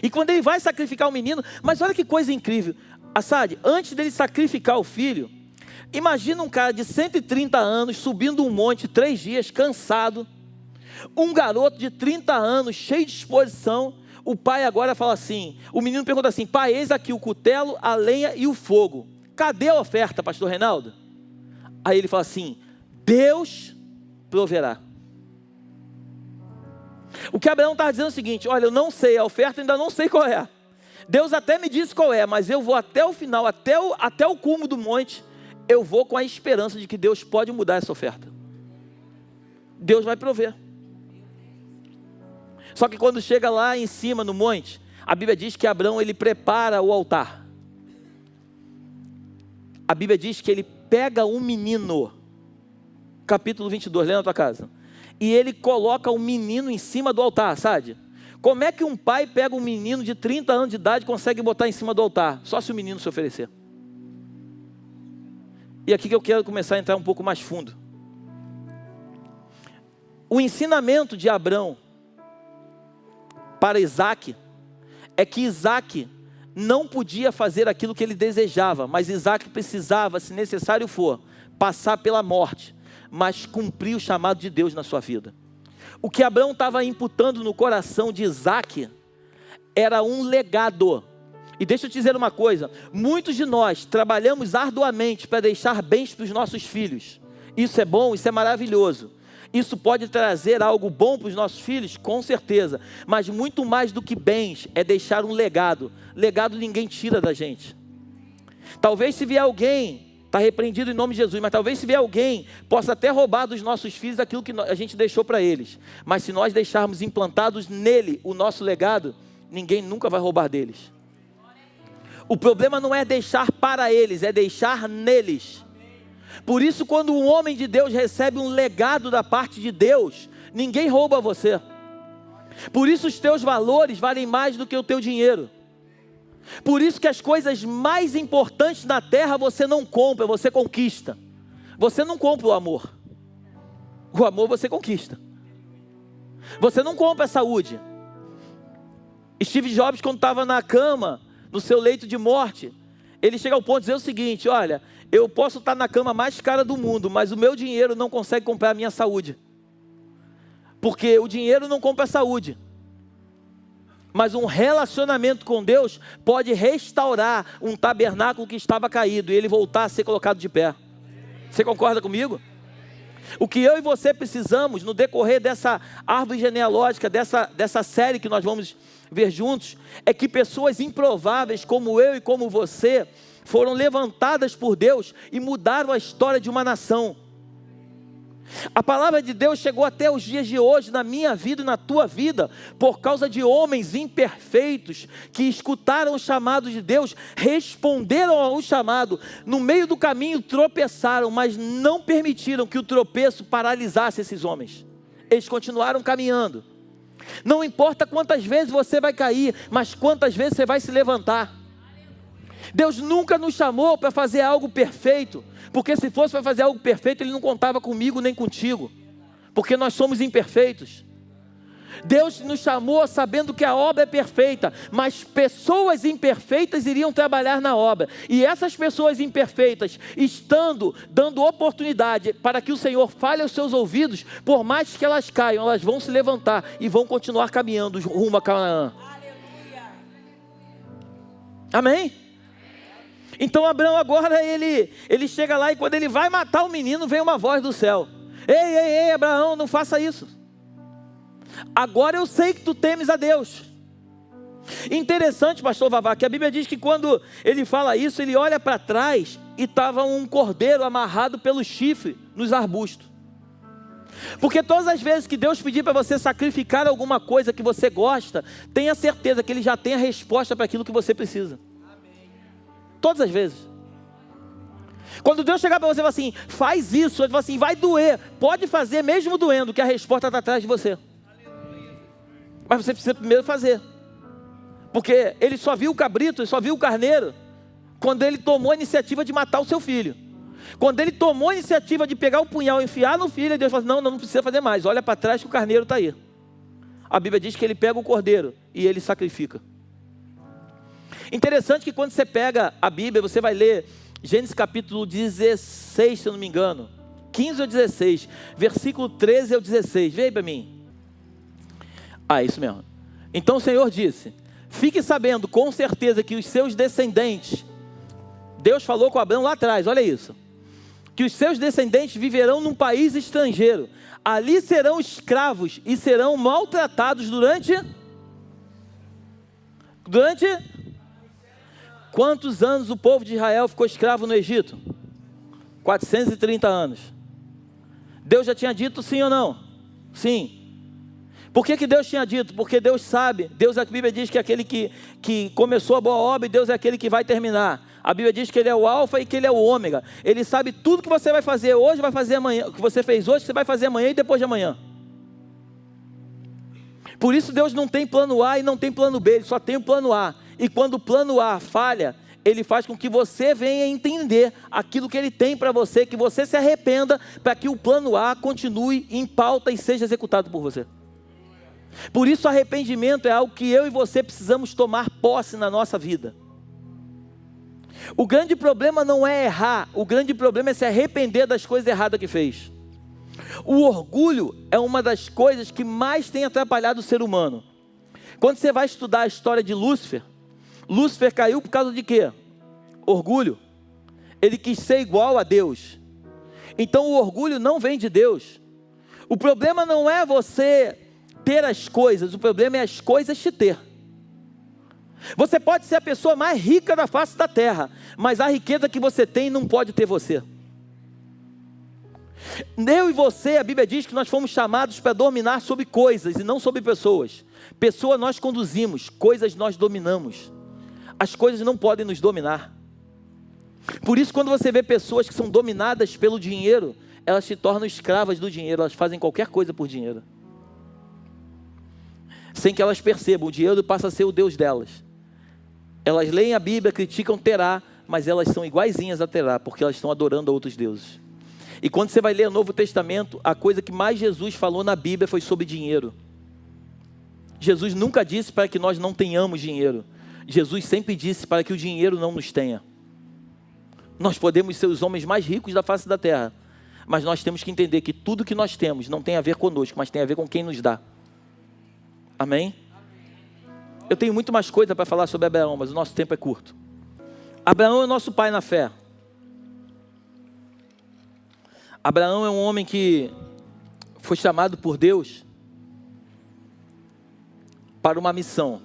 E quando ele vai sacrificar o menino, mas olha que coisa incrível. Assad, antes dele sacrificar o filho, imagina um cara de 130 anos, subindo um monte 3 dias, cansado. Um garoto de 30 anos, cheio de disposição. O pai agora fala assim, o menino pergunta assim: pai, eis aqui o cutelo, a lenha e o fogo. Cadê a oferta, pastor Reinaldo? Aí ele fala assim: Deus proverá. O que Abraão estava dizendo é o seguinte: olha, eu não sei, a oferta ainda não sei qual é. Deus até me disse qual é, mas eu vou até o final, até o cume do monte, eu vou com a esperança de que Deus pode mudar essa oferta. Deus vai prover. Só que quando chega lá em cima no monte, a Bíblia diz que Abraão ele prepara o altar. A Bíblia diz que ele pega um menino, capítulo 22, lê na tua casa, e ele coloca o menino em cima do altar, sabe? Como é que um pai pega um menino de 30 anos de idade e consegue botar em cima do altar? Só se o menino se oferecer. E aqui que eu quero começar a entrar um pouco mais fundo. O ensinamento de Abraão para Isaac é que Isaac não podia fazer aquilo que ele desejava, mas Isaac precisava, se necessário for, passar pela morte, mas cumprir o chamado de Deus na sua vida. O que Abraão estava imputando no coração de Isaac era um legado. E deixa eu te dizer uma coisa: muitos de nós trabalhamos arduamente para deixar bens para os nossos filhos. Isso é bom, isso é maravilhoso. Isso pode trazer algo bom para os nossos filhos, com certeza. Mas muito mais do que bens, é deixar um legado. Legado ninguém tira da gente. Talvez se vier alguém está repreendido em nome de Jesus. Mas talvez se vier alguém, possa até roubar dos nossos filhos aquilo que a gente deixou para eles. Mas se nós deixarmos implantados nele o nosso legado, ninguém nunca vai roubar deles. O problema não é deixar para eles, é deixar neles. Por isso, quando um homem de Deus recebe um legado da parte de Deus, ninguém rouba você. Por isso os teus valores valem mais do que o teu dinheiro. Por isso que as coisas mais importantes na terra você não compra, você conquista. Você não compra o amor. O amor você conquista. Você não compra a saúde. Steve Jobs, quando estava na cama, no seu leito de morte, ele chega ao ponto de dizer o seguinte: olha, eu posso estar na cama mais cara do mundo, mas o meu dinheiro não consegue comprar a minha saúde. Porque o dinheiro não compra a saúde. Mas um relacionamento com Deus pode restaurar um tabernáculo que estava caído e ele voltar a ser colocado de pé. Você concorda comigo? O que eu e você precisamos no decorrer dessa árvore genealógica, dessa série que nós vamos ver juntos, é que pessoas improváveis como eu e como você foram levantadas por Deus e mudaram a história de uma nação. A palavra de Deus chegou até os dias de hoje, na minha vida e na tua vida, por causa de homens imperfeitos, que escutaram o chamado de Deus, responderam ao chamado, no meio do caminho tropeçaram, mas não permitiram que o tropeço paralisasse esses homens. Eles continuaram caminhando. Não importa quantas vezes você vai cair, mas quantas vezes você vai se levantar. Deus nunca nos chamou para fazer algo perfeito, porque se fosse para fazer algo perfeito, Ele não contava comigo nem contigo, porque nós somos imperfeitos. Deus nos chamou sabendo que a obra é perfeita, mas pessoas imperfeitas iriam trabalhar na obra, e essas pessoas imperfeitas, dando oportunidade para que o Senhor fale aos seus ouvidos, por mais que elas caiam, elas vão se levantar e vão continuar caminhando rumo a Canaã. Amém? Então Abraão agora ele chega lá, e quando ele vai matar o menino, vem uma voz do céu: ei, Abraão, não faça isso. Agora eu sei que tu temes a Deus. Interessante, pastor Vavá, que a Bíblia diz que quando ele fala isso, ele olha para trás e estava um cordeiro amarrado pelo chifre nos arbustos. Porque todas as vezes que Deus pedir para você sacrificar alguma coisa que você gosta, tenha certeza que Ele já tem a resposta para aquilo que você precisa. Todas as vezes. Quando Deus chegar para você e falar assim, faz isso, Ele fala assim, vai doer, pode fazer mesmo doendo, que a resposta está atrás de você. Mas você precisa primeiro fazer. Porque Ele só viu o cabrito, Ele só viu o carneiro, quando Ele tomou a iniciativa de matar o seu filho. Quando Ele tomou a iniciativa de pegar o punhal e enfiar no filho, Deus fala assim, não precisa fazer mais, olha para trás que o carneiro está aí. A Bíblia diz que Ele pega o cordeiro e Ele sacrifica. Interessante que quando você pega a Bíblia, você vai ler Gênesis capítulo 16, se eu não me engano, 15 ou 16, versículo 13 ao 16, vê aí para mim. Isso mesmo. Então o Senhor disse, fique sabendo com certeza que os seus descendentes, Deus falou com Abraão lá atrás, olha isso, que os seus descendentes viverão num país estrangeiro, ali serão escravos e serão maltratados durante quantos anos o povo de Israel ficou escravo no Egito? 430 anos. Deus já tinha dito sim ou não? Sim. Por que Deus tinha dito? Porque Deus sabe, a Bíblia diz que é aquele que começou a boa obra, e Deus é aquele que vai terminar. A Bíblia diz que Ele é o alfa e que Ele é o ômega. Ele sabe tudo que você vai fazer hoje, vai fazer amanhã, o que você fez hoje, você vai fazer amanhã e depois de amanhã. Por isso Deus não tem plano A e não tem plano B, Ele só tem o plano A. E quando o plano A falha, Ele faz com que você venha entender aquilo que Ele tem para você, que você se arrependa, para que o plano A continue em pauta e seja executado por você. Por isso arrependimento é algo que eu e você precisamos tomar posse na nossa vida. O grande problema não é errar, o grande problema é se arrepender das coisas erradas que fez. O orgulho é uma das coisas que mais tem atrapalhado o ser humano. Quando você vai estudar a história de Lúcifer caiu por causa de quê? Orgulho. Ele quis ser igual a Deus. Então o orgulho não vem de Deus. O problema não é você ter as coisas, o problema é as coisas te ter. Você pode ser a pessoa mais rica da face da terra, mas a riqueza que você tem não pode ter você. Eu e você, a Bíblia diz que nós fomos chamados para dominar sobre coisas e não sobre pessoas. Pessoa nós conduzimos, coisas nós dominamos. As coisas não podem nos dominar. Por isso, quando você vê pessoas que são dominadas pelo dinheiro, elas se tornam escravas do dinheiro, elas fazem qualquer coisa por dinheiro. Sem que elas percebam, o dinheiro passa a ser o Deus delas. Elas leem a Bíblia, criticam Terá, mas elas são iguaizinhas a Terá, porque elas estão adorando a outros deuses. E quando você vai ler o Novo Testamento, a coisa que mais Jesus falou na Bíblia foi sobre dinheiro. Jesus nunca disse para que nós não tenhamos dinheiro. Jesus sempre disse para que o dinheiro não nos tenha. Nós podemos ser os homens mais ricos da face da terra, mas nós temos que entender que tudo que nós temos não tem a ver conosco, mas tem a ver com quem nos dá. Amém? Eu tenho muito mais coisa para falar sobre Abraão, mas o nosso tempo é curto. Abraão é o nosso pai na fé. Abraão é um homem que foi chamado por Deus para uma missão.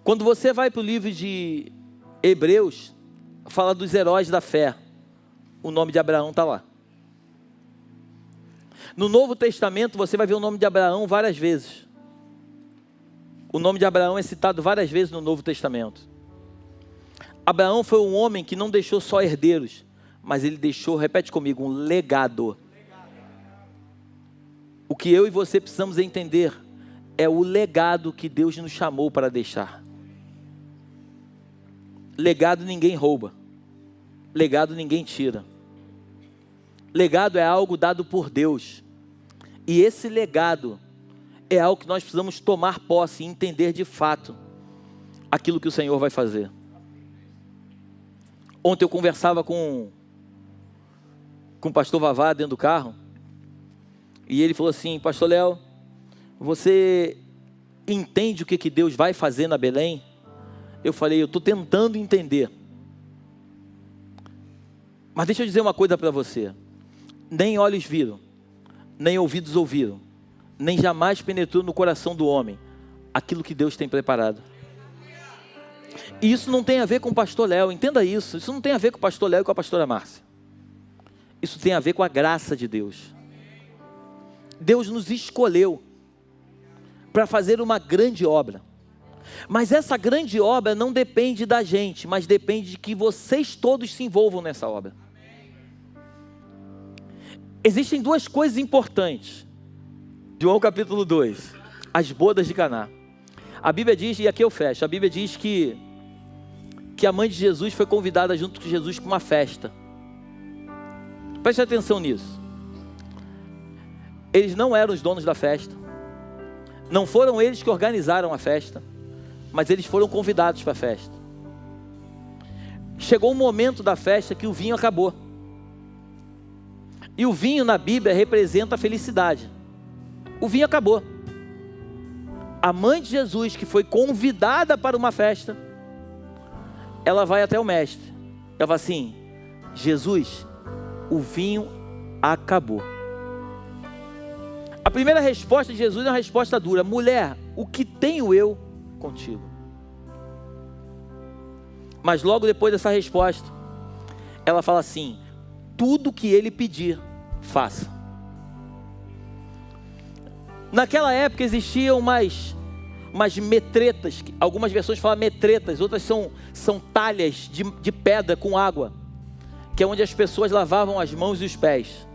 Quando você vai para o livro de Hebreus, fala dos heróis da fé. O nome de Abraão está lá. No Novo Testamento você vai ver o nome de Abraão várias vezes. O nome de Abraão é citado várias vezes no Novo Testamento. Abraão foi um homem que não deixou só herdeiros, mas ele deixou, repete comigo, um legado. O que eu e você precisamos entender é o legado que Deus nos chamou para deixar. Legado ninguém rouba. Legado ninguém tira. Legado é algo dado por Deus. E esse legado é algo que nós precisamos tomar posse e entender de fato aquilo que o Senhor vai fazer. Ontem eu conversava com o pastor Vavá dentro do carro, e ele falou assim: pastor Léo, você entende o que Deus vai fazer na Belém? Eu falei: eu estou tentando entender. Mas deixa eu dizer uma coisa para você: nem olhos viram, nem ouvidos ouviram, nem jamais penetrou no coração do homem aquilo que Deus tem preparado. E isso não tem a ver com o pastor Léo, entenda isso. Isso não tem a ver com o pastor Léo e com a pastora Márcia. Isso tem a ver com a graça de Deus. Deus nos escolheu para fazer uma grande obra. Mas essa grande obra não depende da gente, mas depende de que vocês todos se envolvam nessa obra. Existem duas coisas importantes. João capítulo 2, as bodas de Caná. A Bíblia diz, e aqui eu fecho, a Bíblia diz que a mãe de Jesus foi convidada junto com Jesus para uma festa. Preste atenção nisso. Eles não eram os donos da festa. Não foram eles que organizaram a festa, mas eles foram convidados para a festa. Chegou um momento da festa que o vinho acabou. E o vinho na Bíblia representa a felicidade. O vinho acabou. A mãe de Jesus, que foi convidada para uma festa, ela vai até o mestre. Ela fala assim: Jesus, o vinho acabou. A primeira resposta de Jesus é uma resposta dura: mulher, o que tenho eu contigo? Mas logo depois dessa resposta, ela fala assim: tudo que ele pedir, faça. Naquela época existiam umas metretas, algumas versões falam metretas, outras são talhas de pedra com água, que é onde as pessoas lavavam as mãos e os pés.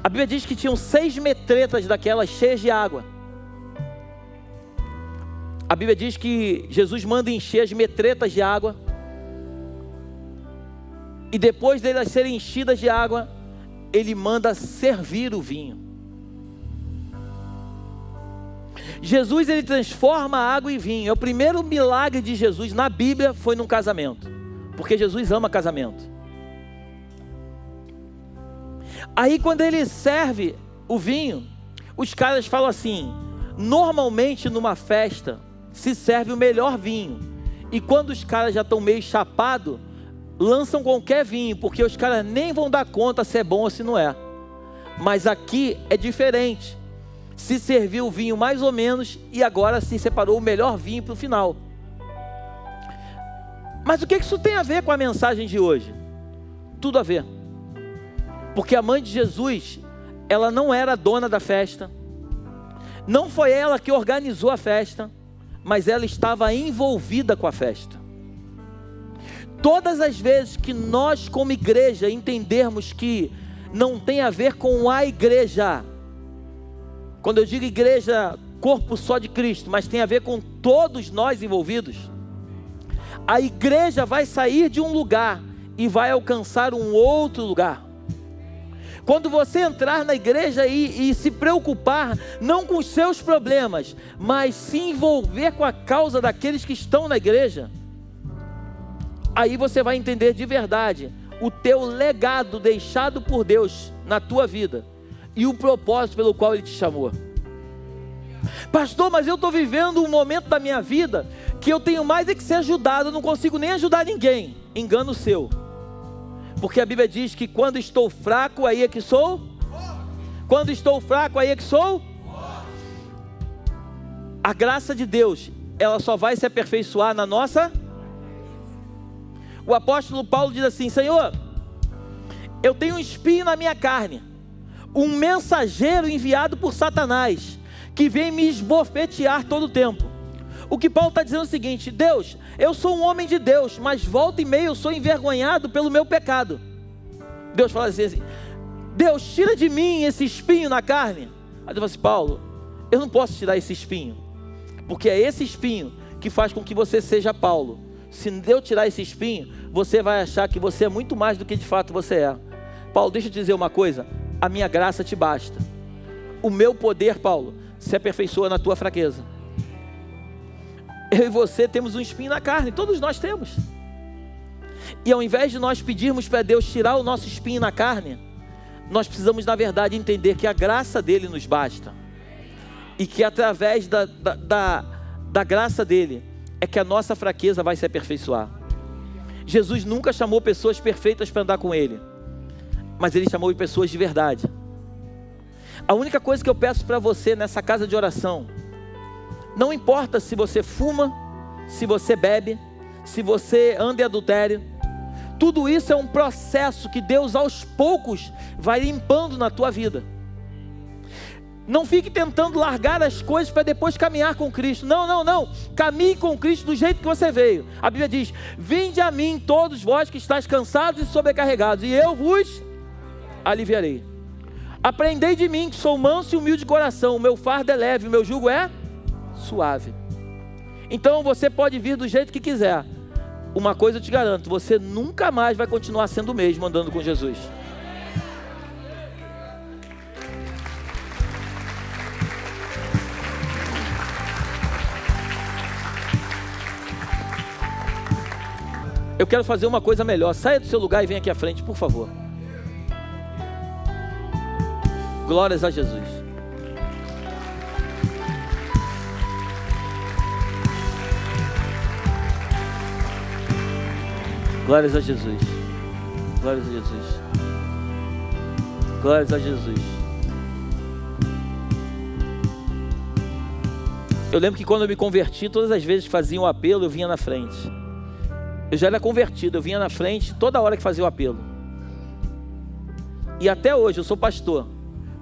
A Bíblia diz que tinham 6 metretas daquelas cheias de água. A Bíblia diz que Jesus manda encher as metretas de água, e depois delas serem enchidas de água, ele manda servir o vinho. Jesus, ele transforma a água em vinho. É o primeiro milagre de Jesus na Bíblia, foi num casamento, porque Jesus ama casamento. Aí quando ele serve o vinho, os caras falam assim: normalmente numa festa se serve o melhor vinho, e quando os caras já estão meio chapados, lançam qualquer vinho, porque os caras nem vão dar conta se é bom ou se não é. Mas aqui é diferente. se serviu o vinho mais ou menos e agora se separou o melhor vinho para o final. Mas o que isso tem a ver com a mensagem de hoje? Tudo a ver. Porque a mãe de Jesus, ela não era dona da festa, não foi ela que organizou a festa, mas ela estava envolvida com a festa. Todas as vezes que nós como igreja entendermos que não tem a ver com a igreja, quando eu digo igreja, corpo só de Cristo, mas tem a ver com todos nós envolvidos, a igreja vai sair de um lugar e vai alcançar um outro lugar. Quando você entrar na igreja e se preocupar, não com os seus problemas, mas se envolver com a causa daqueles que estão na igreja, aí você vai entender de verdade o teu legado deixado por Deus na tua vida e o propósito pelo qual Ele te chamou. Pastor, mas eu estou vivendo um momento da minha vida que eu tenho mais é que ser ajudado, eu não consigo nem ajudar ninguém. Engano seu. Porque a Bíblia diz que quando estou fraco, aí é que sou. Quando estou fraco, aí é que sou. A graça de Deus, ela só vai se aperfeiçoar na nossa. O apóstolo Paulo diz assim: Senhor, eu tenho um espinho na minha carne, um mensageiro enviado por Satanás, que vem me esbofetear todo o tempo. O que Paulo está dizendo é o seguinte: Deus, eu sou um homem de Deus, mas volta e meia eu sou envergonhado pelo meu pecado. Deus fala assim: Deus, tira de mim esse espinho na carne. Aí Deus fala assim: Paulo, eu não posso tirar esse espinho, porque é esse espinho que faz com que você seja Paulo. Se eu tirar esse espinho, você vai achar que você é muito mais do que de fato você é. Paulo, deixa eu te dizer uma coisa: a minha graça te basta. O meu poder, Paulo, se aperfeiçoa na tua fraqueza. Eu e você temos um espinho na carne, todos nós temos. E ao invés de nós pedirmos para Deus tirar o nosso espinho na carne, nós precisamos na verdade entender que a graça dele nos basta. E que através da graça dele é que a nossa fraqueza vai se aperfeiçoar. Jesus nunca chamou pessoas perfeitas para andar com ele, mas ele chamou de pessoas de verdade. A única coisa que eu peço para você nessa casa de oração, não importa se você fuma, se você bebe, se você anda em adultério, tudo isso é um processo que Deus aos poucos vai limpando na tua vida. Não fique tentando largar as coisas para depois caminhar com Cristo. Não. Caminhe com Cristo do jeito que você veio. A Bíblia diz: vinde a mim todos vós que estáis cansados e sobrecarregados, e eu vos aliviarei. Aprendei de mim, que sou manso e humilde de coração. O meu fardo é leve, o meu jugo é suave. Então você pode vir do jeito que quiser. Uma coisa eu te garanto: você nunca mais vai continuar sendo o mesmo andando com Jesus. Eu quero fazer uma coisa melhor. Saia do seu lugar e venha aqui à frente, por favor. Glórias a Jesus. Glórias a Jesus. Glórias a Jesus. Glórias a Jesus. Eu lembro que quando eu me converti, todas as vezes que faziam o apelo, eu vinha na frente. Eu já era convertido, eu vinha na frente toda hora que fazia o apelo. E até hoje, eu sou pastor.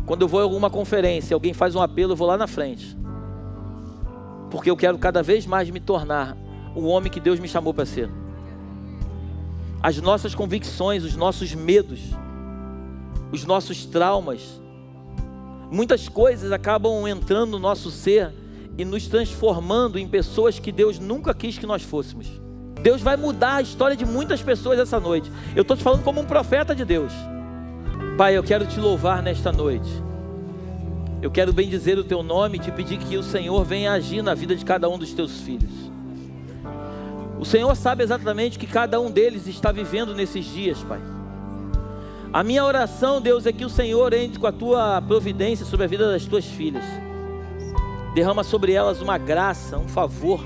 Quando eu vou em alguma conferência, alguém faz um apelo, eu vou lá na frente. Porque eu quero cada vez mais me tornar o homem que Deus me chamou para ser. As nossas convicções, os nossos medos, os nossos traumas, muitas coisas acabam entrando no nosso ser e nos transformando em pessoas que Deus nunca quis que nós fôssemos. Deus vai mudar a história de muitas pessoas essa noite. Eu estou te falando como um profeta de Deus. Pai, eu quero te louvar nesta noite. Eu quero bendizer o teu nome e te pedir que o Senhor venha agir na vida de cada um dos teus filhos. O Senhor sabe exatamente o que cada um deles está vivendo nesses dias, Pai. A minha oração, Deus, é que o Senhor entre com a tua providência sobre a vida das tuas filhas. Derrama sobre elas uma graça, um favor.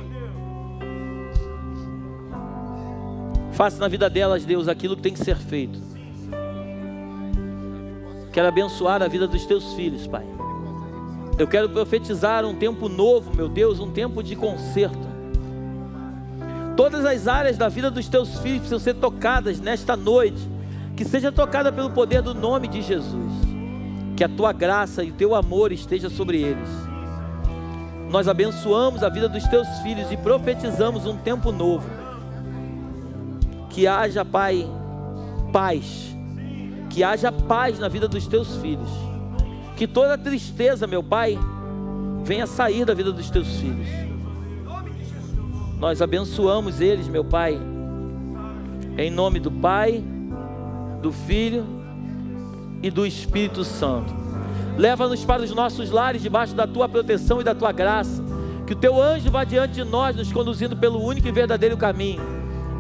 Faça na vida delas, Deus, aquilo que tem que ser feito. Quero abençoar a vida dos teus filhos, Pai. Eu quero profetizar um tempo novo, meu Deus, um tempo de conserto. Todas as áreas da vida dos teus filhos precisam ser tocadas nesta noite. Que seja tocada pelo poder do nome de Jesus. Que a tua graça e o teu amor esteja sobre eles. Nós abençoamos a vida dos teus filhos e profetizamos um tempo novo. Que haja, Pai, paz. Que haja paz na vida dos teus filhos. Que toda tristeza, meu Pai, venha sair da vida dos teus filhos. Nós abençoamos eles, meu Pai, em nome do Pai, do Filho e do Espírito Santo. Leva-nos para os nossos lares debaixo da tua proteção e da tua graça. Que o teu anjo vá diante de nós, nos conduzindo pelo único e verdadeiro caminho.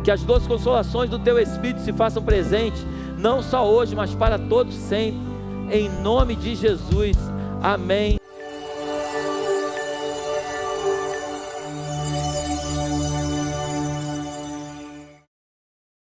Que as doces consolações do teu Espírito se façam presentes, não só hoje, mas para todos sempre. Em nome de Jesus, amém